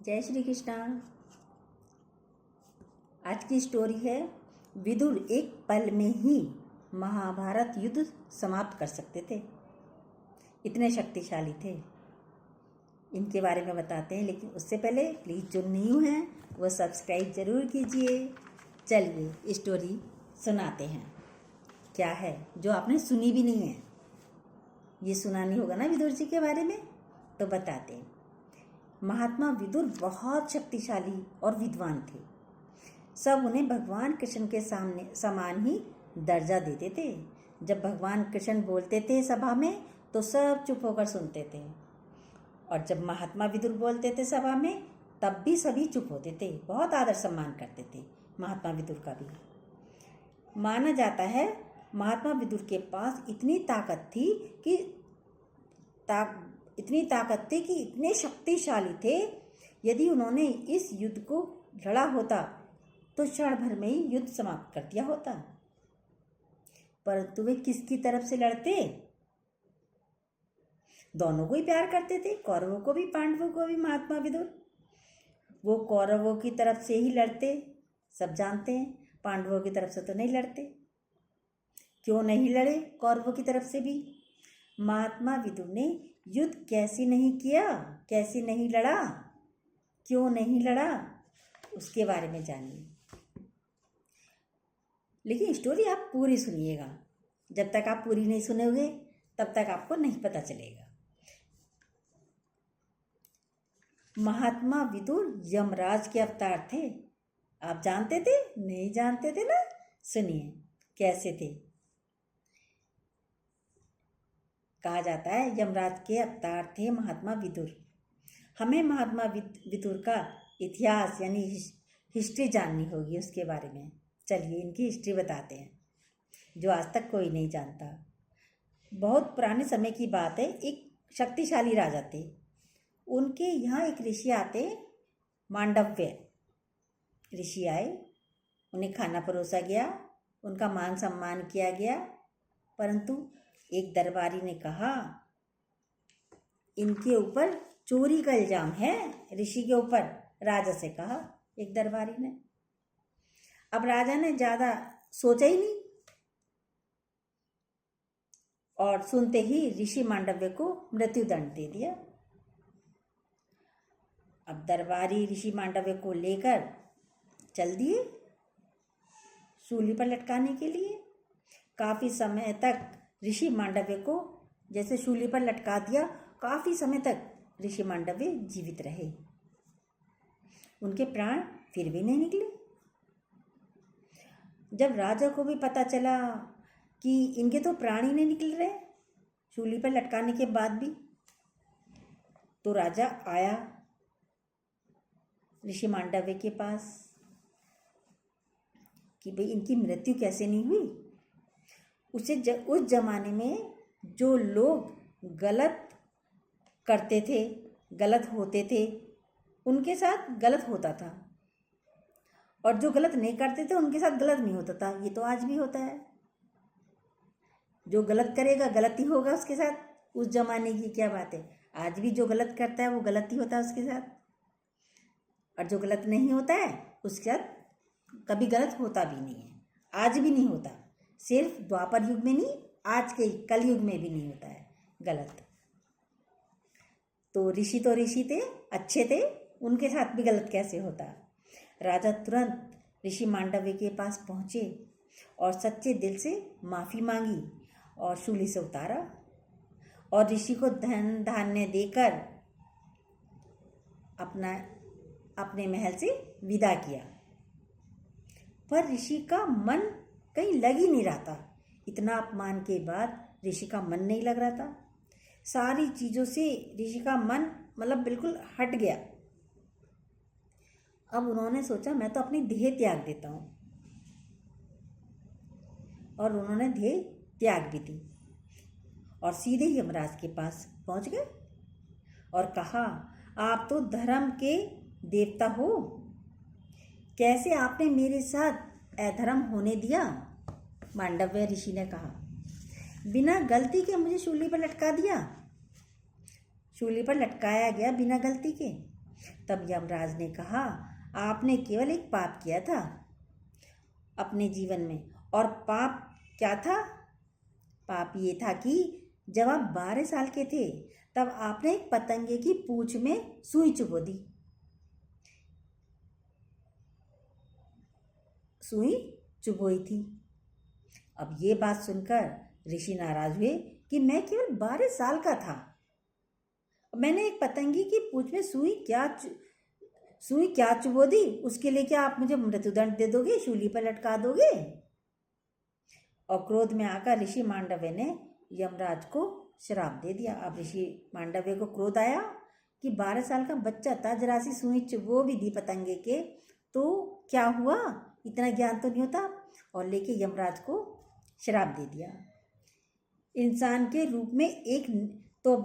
जय श्री कृष्णा। आज की स्टोरी है विदुर एक पल में ही महाभारत युद्ध समाप्त कर सकते थे, इतने शक्तिशाली थे। इनके बारे में बताते हैं, लेकिन उससे पहले प्लीज़ जो न्यू हैं वो सब्सक्राइब ज़रूर कीजिए। चलिए स्टोरी सुनाते हैं। क्या है जो आपने सुनी भी नहीं है, ये सुनानी होगा ना विदुर जी के बारे में, तो बताते हैं। महात्मा विदुर बहुत शक्तिशाली और विद्वान थे। सब उन्हें भगवान कृष्ण के सामने समान ही दर्जा देते थे। जब भगवान कृष्ण बोलते थे सभा में तो सब चुप होकर सुनते थे, और जब महात्मा विदुर बोलते थे सभा में तब भी सभी चुप होते थे। बहुत आदर सम्मान करते थे महात्मा विदुर का भी। माना जाता है महात्मा विदुर के पास इतनी ताकत थी कि इतने शक्तिशाली थे, यदि उन्होंने इस युद्ध को लड़ा होता तो क्षण भर में ही युद्ध समाप्त कर दिया होता। परंतु वे किसकी तरफ से लड़ते? दोनों को ही प्यार करते थे, कौरवों को भी पांडवों को भी। महात्मा विदुर वो कौरवों की तरफ से ही लड़ते, सब जानते हैं। पांडवों की तरफ से तो नहीं लड़ते। क्यों नहीं लड़े कौरवों की तरफ से भी? महात्मा विदुर ने युद्ध कैसे नहीं किया, कैसे नहीं लड़ा, क्यों नहीं लड़ा, उसके बारे में जानिए। लेकिन स्टोरी आप पूरी सुनिएगा। जब तक आप पूरी नहीं सुनोगे तब तक आपको नहीं पता चलेगा। महात्मा विदुर यमराज के अवतार थे। आप जानते थे? नहीं जानते थे ना? सुनिए कैसे थे। कहा जाता है यमराज के अवतार थे महात्मा विदुर। हमें महात्मा विदुर का इतिहास यानी हिस्ट्री जाननी होगी उसके बारे में। चलिए इनकी हिस्ट्री बताते हैं, जो आज तक कोई नहीं जानता। बहुत पुराने समय की बात है। एक शक्तिशाली राजा थे। उनके यहाँ एक ऋषि आते, मांडव्य ऋषि आए। उन्हें खाना परोसा गया, उनका मान सम्मान किया गया। परंतु एक दरबारी ने कहा इनके ऊपर चोरी का इल्जाम है, ऋषि के ऊपर। राजा से कहा एक दरबारी ने। अब राजा ने ज़्यादा सोचा ही नहीं, और सुनते ही ऋषि मांडव्य को मृत्युदंड दे दिया। अब दरबारी ऋषि मांडव्य को लेकर चल दिए सूली पर लटकाने के लिए। काफ़ी समय तक ऋषि मांडव्य को जैसे शूली पर लटका दिया। काफ़ी समय तक ऋषि मांडव्य जीवित रहे, उनके प्राण फिर भी नहीं निकले। जब राजा को भी पता चला कि इनके तो प्राण ही नहीं निकल रहे शूली पर लटकाने के बाद भी, तो राजा आया ऋषि मांडव्य के पास कि भाई इनकी मृत्यु कैसे नहीं हुई। उस जमाने में जो लोग गलत करते थे, गलत होते थे, उनके साथ गलत होता था, और जो गलत नहीं करते थे उनके साथ गलत नहीं होता था। ये तो आज भी होता है। जो गलत करेगा गलत ही होगा उसके साथ। उस जमाने की क्या बात है, आज भी जो गलत करता है वो गलत ही होता है उसके साथ, और जो गलत नहीं होता है उसके साथ कभी गलत होता भी नहीं है। आज भी नहीं होता, सिर्फ द्वापर युग में नहीं, आज के कलयुग में भी नहीं होता है गलत। तो ऋषि थे, अच्छे थे, उनके साथ भी गलत कैसे होता? राजा तुरंत ऋषि मांडव्य के पास पहुँचे और सच्चे दिल से माफ़ी मांगी और शूली से उतारा, और ऋषि को धन धान्य देकर अपने महल से विदा किया। पर ऋषि का मन कहीं लग ही नहीं रहा था। इतना अपमान के बाद ऋषि का मन नहीं लग रहा था। सारी चीज़ों से ऋषि का मन मतलब बिल्कुल हट गया। अब उन्होंने सोचा मैं तो अपनी देह त्याग देता हूँ, और उन्होंने देह त्याग भी दी और सीधे यमराज के पास पहुँच गए और कहा आप तो धर्म के देवता हो, कैसे आपने मेरे साथ अधर्म होने दिया? मांडव्य ऋषि ने कहा बिना गलती के मुझे शूली पर लटका दिया। शूली पर लटकाया गया बिना गलती के। तब यमराज ने कहा, आपने केवल एक पाप किया था अपने जीवन में। और पाप क्या था? पाप ये था कि जब आप 12 साल के थे तब आपने एक पतंगे की पूंछ में सुई चुभो दी। सुई चुभोई थी। अब ये बात सुनकर ऋषि नाराज हुए कि मैं केवल 12 साल का था, मैंने एक पतंगी की पूंछ में सुई क्या चुभो दी, उसके लिए क्या आप मुझे मृत्युदंड दे दोगे, शूली पर लटका दोगे? और क्रोध में आकर ऋषि मांडव्य ने यमराज को श्राप दे दिया। अब ऋषि मांडव्य को क्रोध आया कि 12 साल का बच्चा था, जरा सी सुई चुभो भी दी पतंगे के तो क्या हुआ, इतना ज्ञान तो नहीं होता, और लेके यमराज को श्राप दे दिया। इंसान के रूप में एक तो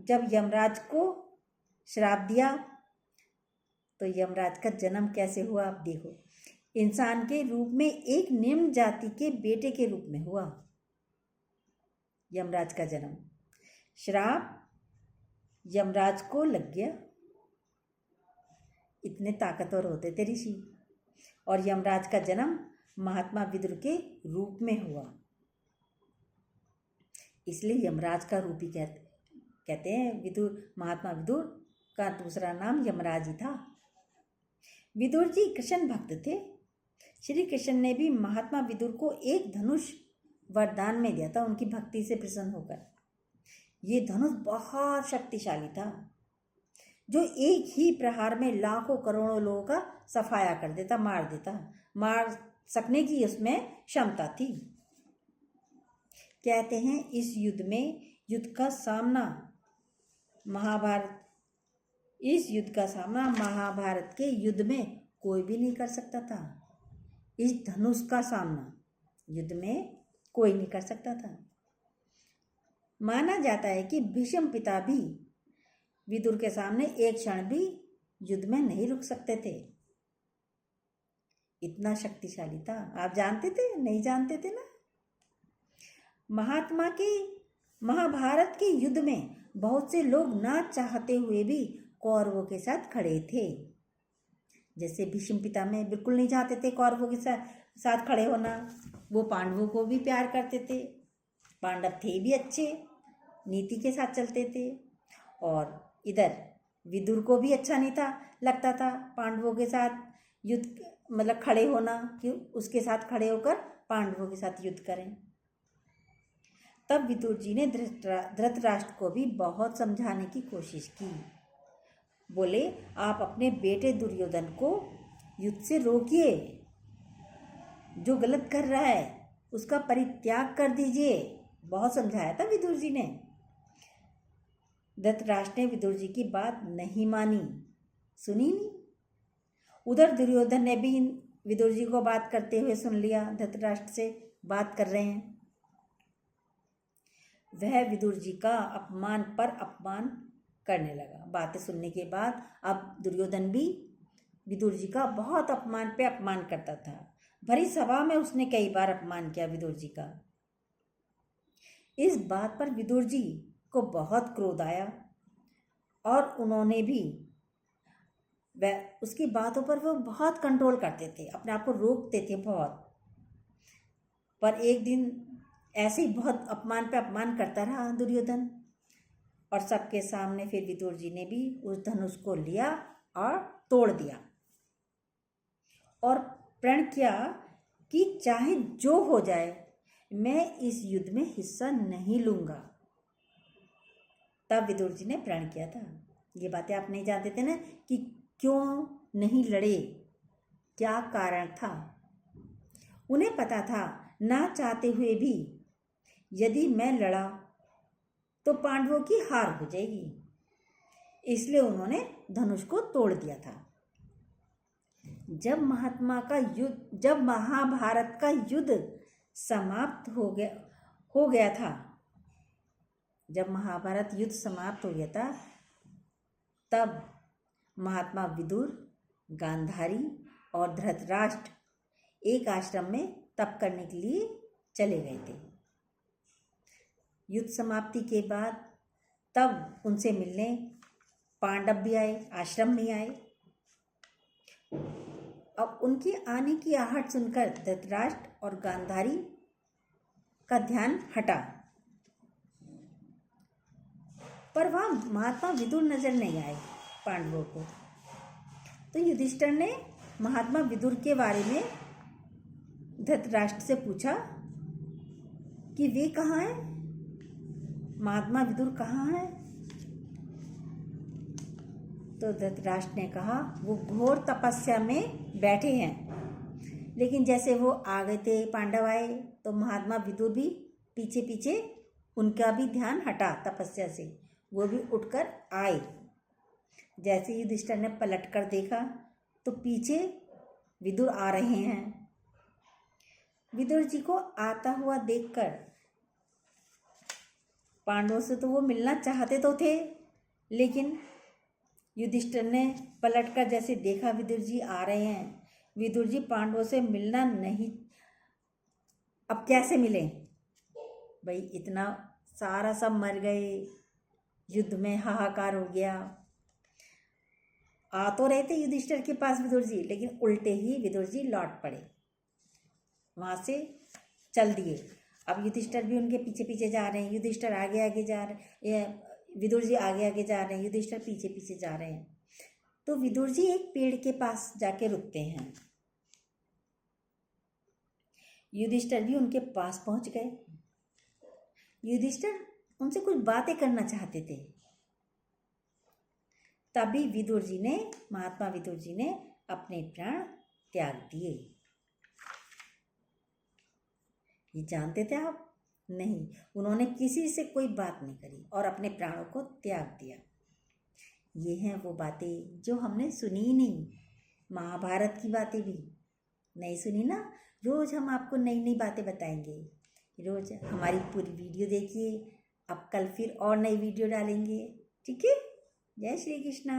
जब यमराज को श्राप दिया तो यमराज का जन्म कैसे हुआ आप देखो। इंसान के रूप में एक निम्न जाति के बेटे के रूप में हुआ यमराज का जन्म। श्राप यमराज को लग गया, इतने ताकतवर होते थे ऋषि। और यमराज का जन्म महात्मा विदुर के रूप में हुआ, इसलिए यमराज का रूप ही कहते हैं विदुर। महात्मा विदुर का दूसरा नाम यमराज ही था। विदुर जी कृष्ण भक्त थे। श्री कृष्ण ने भी महात्मा विदुर को एक धनुष वरदान में दिया था, उनकी भक्ति से प्रसन्न होकर। ये धनुष बहुत शक्तिशाली था, जो एक ही प्रहार में लाखों करोड़ों लोगों का सफाया कर देता, मार सकने की उसमें क्षमता थी। कहते हैं इस युद्ध का सामना महाभारत के युद्ध में कोई भी नहीं कर सकता था। इस धनुष का सामना युद्ध में कोई नहीं कर सकता था। माना जाता है कि भीष्म पिता भी विदुर के सामने एक क्षण भी युद्ध में नहीं रुक सकते थे, इतना शक्तिशाली था। आप जानते थे? नहीं जानते थे ना। महाभारत के युद्ध में बहुत से लोग ना चाहते हुए भी कौरवों के साथ खड़े थे। जैसे भीष्म पिता में बिल्कुल नहीं चाहते थे कौरवों के साथ खड़े होना। वो पांडवों को भी प्यार करते थे, पांडव थे भी अच्छे, नीति के साथ चलते थे। और इधर विदुर को भी अच्छा नहीं लगता था पांडवों के साथ युद्ध खड़े होना, कि उसके साथ खड़े होकर पांडवों के साथ युद्ध करें। तब विदुर जी ने धृतराष्ट्र को भी बहुत समझाने की कोशिश की। बोले, आप अपने बेटे दुर्योधन को युद्ध से रोकिए, जो गलत कर रहा है उसका परित्याग कर दीजिए। बहुत समझाया था विदुर जी ने। धृतराष्ट्र ने विदुर जी की बात नहीं मानी, सुनी नहीं। उधर दुर्योधन ने भी विदुर जी को बात करते हुए सुन लिया, धृतराष्ट्र से बात कर रहे हैं। वह विदुर जी का अपमान पर अपमान करने लगा। बातें सुनने के बाद अब दुर्योधन भी विदुर जी का बहुत अपमान पे अपमान करता था। भरी सभा में उसने कई बार अपमान किया विदुर जी का। इस बात पर विदुर जी को बहुत क्रोध आया और उन्होंने भी उसकी बातों पर वो बहुत कंट्रोल करते थे, अपने आप को रोकते थे बहुत। पर एक दिन ऐसे ही बहुत अपमान पे अपमान करता रहा दुर्योधन, और सबके सामने फिर विदुर जी ने भी उस धनुष को लिया और तोड़ दिया और प्रण किया कि चाहे जो हो जाए मैं इस युद्ध में हिस्सा नहीं लूंगा। तब विदुर जी ने प्रण किया था। ये बातें आप नहीं जानते थे ना कि क्यों नहीं लड़े, क्या कारण था। उन्हें पता था ना चाहते हुए भी यदि मैं लड़ा तो पांडवों की हार हो जाएगी, इसलिए उन्होंने धनुष को तोड़ दिया था। जब महाभारत का युद्ध समाप्त हो गया था, जब महाभारत युद्ध समाप्त हो गया था, तब महात्मा विदुर, गांधारी और धृतराष्ट्र एक आश्रम में तप करने के लिए चले गए थे। युद्ध समाप्ति के बाद तब उनसे मिलने पांडव भी आए, आश्रम में आए। अब उनके आने की आहट सुनकर धृतराष्ट्र और गांधारी का ध्यान हटा, पर वहां महात्मा विदुर नजर नहीं आए पांडवों को। तो युधिष्ठिर ने महात्मा विदुर के बारे में धृतराष्ट्र से पूछा कि वे कहाँ हैं, महात्मा विदुर कहाँ हैं। तो धृतराष्ट्र ने कहा वो घोर तपस्या में बैठे हैं। लेकिन जैसे वो आ गए थे, पांडव आए, तो महात्मा विदुर भी पीछे पीछे, उनका भी ध्यान हटा तपस्या से, वो भी उठकर आए। जैसे युधिष्ठिर ने पलट कर देखा तो पीछे विदुर आ रहे हैं। विदुर जी को आता हुआ देखकर पांडवों से तो वो मिलना चाहते तो थे, लेकिन युधिष्ठिर ने पलटकर जैसे देखा विदुर जी आ रहे हैं, विदुर जी पांडवों से मिलना नहीं, अब कैसे मिले भाई, इतना सारा सब मर गए, युद्ध में हाहाकार हो गया। आ तो रहे थे युधिष्ठिर के पास विदुर जी, लेकिन उल्टे ही विदुर जी लौट पड़े, वहां से चल दिए। अब युधिष्ठिर भी उनके पीछे पीछे जा रहे हैं, युधिष्ठिर आगे आगे जा रहे हैं, विदुर जी आगे आगे जा रहे हैं, युधिष्ठिर पीछे पीछे जा रहे हैं। तो विदुर जी एक पेड़ के पास जाके रुकते हैं, युधिष्ठिर भी उनके पास पहुंच गए। युधिष्ठिर उनसे कुछ बातें करना चाहते थे, तभी विदुर जी ने, महात्मा विदुर जी ने अपने प्राण त्याग दिए। ये जानते थे आप? नहीं, उन्होंने किसी से कोई बात नहीं करी और अपने प्राणों को त्याग दिया। ये हैं वो बातें जो हमने सुनी ही नहीं, महाभारत की बातें भी नहीं सुनी ना। रोज़ हम आपको नई नई बातें बताएंगे, रोज़ हमारी पूरी वीडियो देखिए। अब कल फिर और नई वीडियो डालेंगे, ठीक है? जय श्री कृष्णा।